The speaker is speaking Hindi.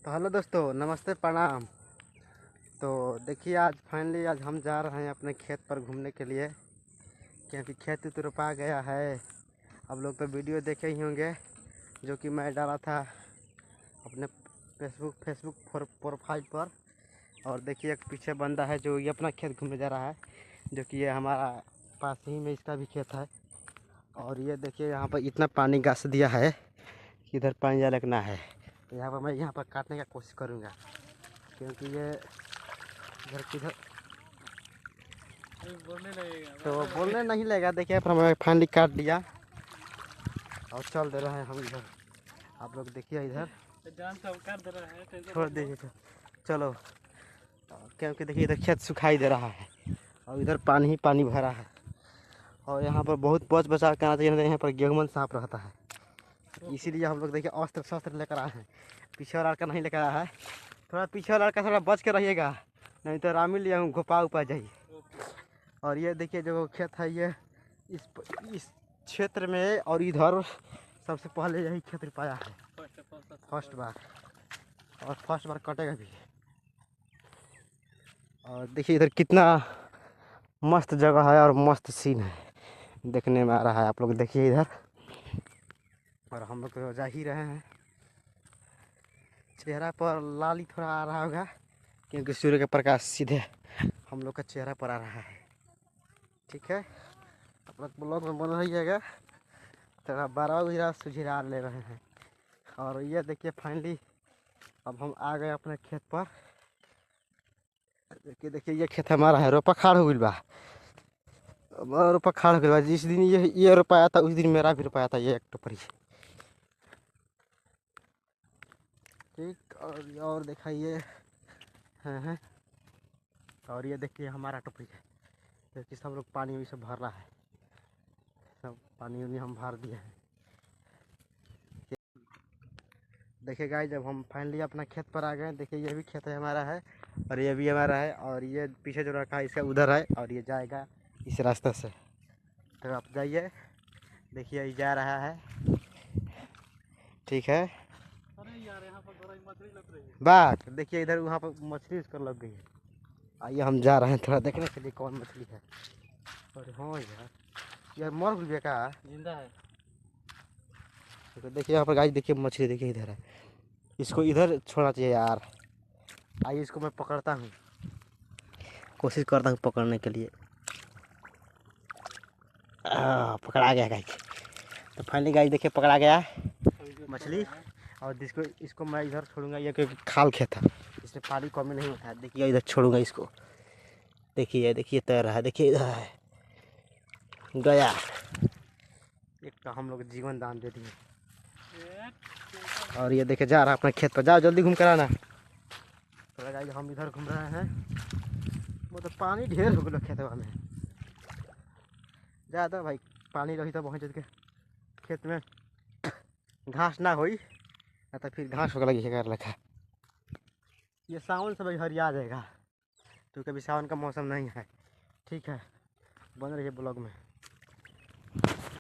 तो हेलो दोस्तों, नमस्ते, प्रणाम। तो देखिए, आज फाइनली आज हम जा रहे हैं अपने खेत पर घूमने के लिए, क्योंकि खेत तो रोपा गया है। अब लोग तो वीडियो देखे ही होंगे जो कि मैं डाला था अपने फेसबुक प्रोफाइल पर। और देखिए, एक पीछे बंदा है जो ये अपना खेत घूमने जा रहा है, जो कि ये हमारा पास ही में इसका भी खेत है। और ये देखिए, यहाँ पर इतना पानी गास दिया है कि इधर पानी जा लगना है। तो यहाँ पर मैं यहाँ पर काटने का कोशिश करूँगा, क्योंकि ये इधर किधर बोलने नहीं लगेगा। देखिए, पर मैं फाइनली काट दिया और चल दे रहे हैं हम इधर। आप लोग देखिए, इधर छोड़ दीजिए तो चलो, क्योंकि देखिए इधर खेत सुखाई दे रहा है और इधर पानी ही पानी भरा है। और यहाँ पर बहुत बच बचा करना चाहिए, यहाँ पर गेहूं साफ रहता है, इसीलिए हम लोग देखिए अस्त्र शस्त्र लेकर आए हैं। पीछे वाला लड़का नहीं लेकर आया है, थोड़ा पीछे वाला लड़का थोड़ा बच के रहिएगा, नहीं तो रामी लिया हूँ घोपा उपा जाइए। और ये देखिए जो खेत है, ये इस क्षेत्र में और इधर सबसे पहले यही खेत पाया है फर्स्ट बार, और फर्स्ट बार कटेगा भी। और देखिए इधर कितना मस्त जगह है और मस्त सीन है, देखने में आ रहा है। आप लोग देखिए इधर, और हम लोग तो जा ही रहे हैं। चेहरा पर लाली थोड़ा आ रहा होगा, क्योंकि सूर्य का प्रकाश सीधे हम लोग का चेहरा पर आ रहा है। ठीक है, आप लोग ब्लॉग में बन रहिएगा। थोड़ा 12 बजे सुझिरा ले रहे हैं। और ये देखिए फाइनली अब हम आ गए अपने खेत पर। देखिए ये खेत हमारा है, रोपा खाड़ हो गई बा, रोपा खाड़ हो गई बा। जिस दिन ये रोपाया था उस दिन मेरा भी रोपाया था ये एक टोपरी। ठीक, और दिखाइए हैं। और ये देखिए हमारा टोपरी है, क्योंकि सब लोग पानी भी सब भर रहा है, सब पानी उनी हम भर दिए हैं। देखिए गाइस, जब हम फाइनली अपना खेत पर आ गए, देखिए ये भी खेत है हमारा है, और ये भी हमारा है, और ये पीछे जो रखा है इसका उधर है, और ये जाएगा इस रास्ते से। तो आप जाइए, देखिए ये जा रहा है। ठीक है, अरे यार यहाँ पर बड़ा मछली लग रही है। बात देखिए इधर, वहाँ पर मछली इसको लग गई है। आइए हम जा रहे हैं थोड़ा देखने के लिए कौन मछली है। अरे हाँ यार मर गई का जिंदा है। तो देखिए यहाँ पर गाइस, देखिए मछली देखिए इधर है, इसको इधर छोड़ना चाहिए यार। आइए इसको मैं पकड़ता हूँ, कोशिश करता हूँ पकड़ने के लिए। पकड़ा गया गाइस। तो फाइनली गाइस देखिए पकड़ा गया मछली। और जिसको इसको मैं इधर छोड़ूंगा, ये क्योंकि खाल खेत है, इसमें पानी कमी नहीं होता है। देखिए इधर छोड़ूंगा इसको, देखिए तैर रहा है, देखिए इधर है गया। एक तो हम लोग जीवन दान दे दिए। और ये देखे जा रहा है अपने खेत पर, जाओ जल्दी घूम कर आना। तो गाइस हम इधर घूम रहे हैं, वो तो पानी ढेर हो गया खेतवा में। ज़्यादा भाई पानी रही तो पहुँच के खेत में घास ना होई, ना तो फिर घास होगा लगी कर रखा। ये सावन से भाई हरिया जाएगा, क्योंकि अभी सावन का मौसम नहीं है। ठीक है, बन रही है ब्लॉग में।